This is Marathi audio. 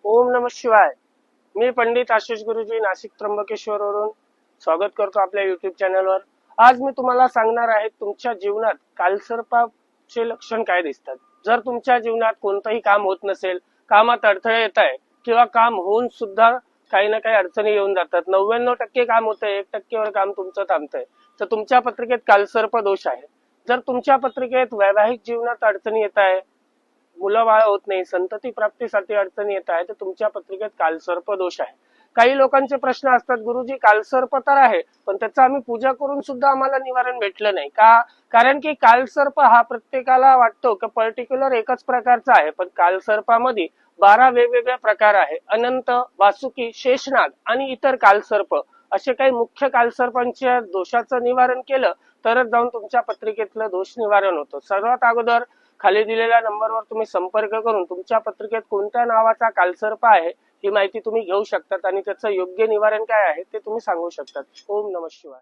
ओम नमः शिवाय. मी पंडित आशिष गुरुजी नाशिक त्र्यंबकेश्वरवरून स्वागत करतो आपल्या युट्यूब चॅनलवर. आज मी तुम्हाला सांगणार आहे तुमच्या जीवनात कालसर्पाचे लक्षण काय दिसतात. जर तुमच्या जीवनात कोणतंही काम होत नसेल, कामात अडथळे येत आहे किंवा काम होऊन सुद्धा काही ना काही अडचणी येऊन जातात, 99% काम होतंय, 1% काम तुमचं थांबतंय, तर तुमच्या पत्रिकेत कालसर्प दोष आहे. जर तुमच्या पत्रिकेत वैवाहिक जीवनात अडचणी येत आहे, मुलं बाळ होत नाही, संतती प्राप्तीसाठी अडचणी येत आहे, तर तुमच्या पत्रिकेत कालसर्प दोष आहे. काही लोकांचे प्रश्न असतात, गुरुजी कालसर्प तर आहे पण त्याचं आम्ही पूजा करून सुद्धा आम्हाला निवारण भेटलं नाही का? कारण की कालसर्प हा प्रत्येकाला वाटतो की पर्टिक्युलर एकच प्रकारचा आहे, पण कालसर्पामध्ये 12 वेगवेगळे प्रकार आहे. अनंत, वासुकी, शेषनाग आणि इतर कालसर्प असे काही मुख्य कालसर्पांच्या दोषाचं निवारण केलं तरच जाऊन तुमच्या पत्रिकेतलं दोष निवारण होतं. सर्वात अगोदर खाली दिलेल्या नंबरवर तुम्ही संपर्क करून तुमच्या पत्रिकेत कोणत्या नावाचा कालसर्प आहे ही माहिती तुम्ही घेऊ शकतात आणि त्याचं योग्य निवारण काय आहे ते तुम्ही सांगू शकतात. ओम नमः शिवाय.